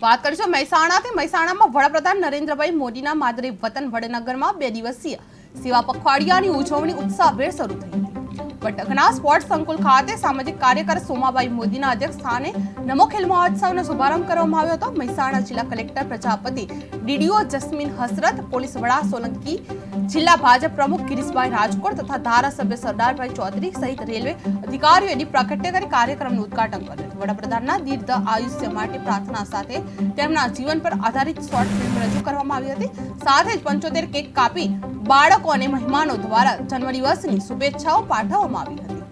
વાત કરીશું મહેસાણાથી। મહેસાણામાં વડાપ્રધાન નરેન્દ્રભાઈ મોદીના માદરે વતન વડનગરમાં 2 દિવસીય સેવા પખવાડિયાની ઉજવણી ઉત્સાહભેર શરૂ થઈ હતી। વડનગરના સ્પોર્ટ્સ સંકુલ ખાતે સામાજિક કાર્યકર સોમાબાઈ મોદીના અધ્યક્ષસ્થાને નમો ખેલ મહોત્સવનો શુભારંભ કરવામાં આવ્યો હતો। મહેસાણા જિલ્લા collector Prajapati, DDO jasmine Hasrat, police વડા સોલંકી, જિલ્લા ભાજપ પ્રમુખ ગિરીશભાઈ રાજકોટ તથા ધારાસભ્ય સરદારભાઈ ચૌધરી સહિત રેલવે અધિકારીઓએ પ્રાકટ્ય કરી કાર્યક્રમનું ઉદ્ઘાટન કર્યું હતું। વડાપ્રધાનના દીર્ઘ આયુષ્ય માટે પ્રાર્થના સાથે તેમના જીવન પર આધારિત શોર્ટ ફિલ્મ રજૂ કરવામાં આવી હતી। સાથે જ 75 કેક કાપી બાળકો અને મહેમાનો દ્વારા જન્મદિવસની શુભેચ્છાઓ પાઠવવામાં આવી હતી।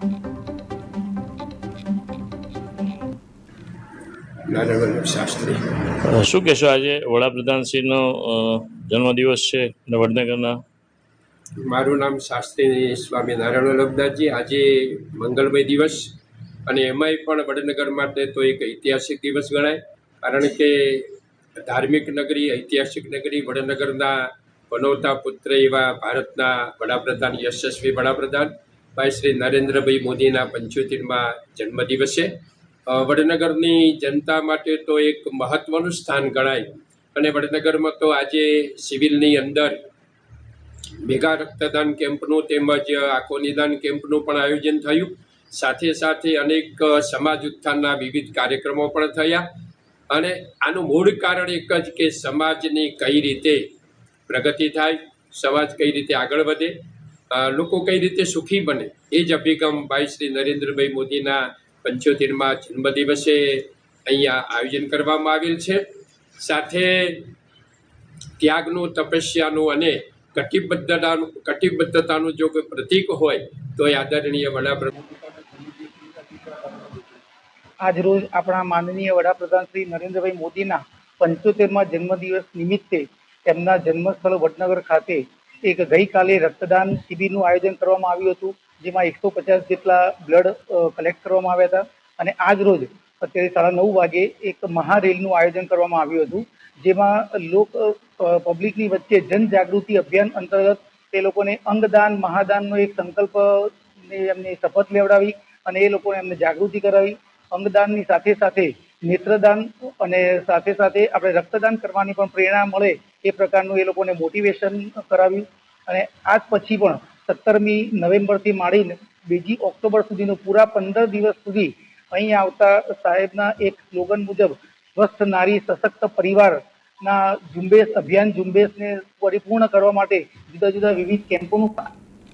શું કહેશો, આજે વડાપ્રધાનશ્રીનો જન્મદિવસ છે અને વડનગરના? મારું નામ શાસ્ત્રી સ્વામી નારાયણ લબ્દાજી। આજે મંગળમય દિવસ અને એમાંય પણ વડનગર માટે તો એક ઐતિહાસિક દિવસ ગણાય, કારણ કે ધાર્મિક નગરી, ઐતિહાસિક નગરી વડનગરના બનોતા પુત્ર એવા ભારતના વડાપ્રધાન, યશસ્વી વડાપ્રધાન ભાઈ શ્રી નરેન્દ્રભાઈ મોદીના 75મા જન્મદિવસે વડનગરની જનતા માટે તો એક મહત્ત્વનું સ્થાન ગણાય। અને વડનગરમાં તો આજે સિવિલની અંદર મેગા રક્તદાન કેમ્પનું તેમજ આંખો નિદાન કેમ્પનું પણ આયોજન થયું। સાથે સાથે અનેક સમાજ ઉત્થાનના વિવિધ કાર્યક્રમો પણ થયા। અને આનું મૂળ કારણ એક જ કે સમાજની કઈ રીતે પ્રગતિ થાય, સમાજ કઈ રીતે આગળ વધે, લોકો કઈ રીતે સુખી બને, એ જ અભિગમ ભાઈ શ્રી નરેન્દ્રભાઈ મોદીના 75મા જન્મદિવસે અહીંયા આયોજન કરવામાં આવેલ છે। સાથે ત્યાગનું, તપસ્યાનું અને કટિબદ્ધતાનું જો કોઈ પ્રતીક હોય તો એ આદરણીય વડાપ્રધાન આજરોજ આપણા માનનીય વડાપ્રધાન શ્રી નરેન્દ્રભાઈ મોદીના 75મા જન્મદિવસ નિમિત્તે તેમના જન્મસ્થળ વડનગર ખાતે એક ગઈકાલે રક્તદાન શિબિરનું આયોજન કરવામાં આવ્યું હતું, જેમાં 150 જેટલા બ્લડ કલેક્ટ કરવામાં આવ્યા હતા। અને આજ રોજ અત્યારે 9:30 વાગે એક મહારેલીનું આયોજન કરવામાં આવ્યું હતું, જેમાં પબ્લિકની વચ્ચે જનજાગૃતિ અભિયાન અંતર્ગત તે લોકોને અંગદાન મહાદાનનો એક સંકલ્પને એમને શપથ લેવડાવી અને એ લોકોને એમને જાગૃતિ કરાવી। અંગદાનની સાથે સાથે નેત્રદાન અને સાથે સાથે આપણે રક્તદાન કરવાની પણ પ્રેરણા મળે એ પ્રકારનું એ લોકોને મોટિવેશન કરાવ્યું। અને આજ પછી પણ 17મી નવેમ્બરથી માંડીને 2 ઓક્ટોબર સુધીનું પૂરા 15 દિવસ સુધી અહીં આવતા સાહેબના એક સ્લોગન મુજબ સ્વસ્થ નારી સશક્ત પરિવારના અભિયાન ઝુંબેશને પરિપૂર્ણ કરવા માટે જુદા જુદા વિવિધ કેમ્પોનું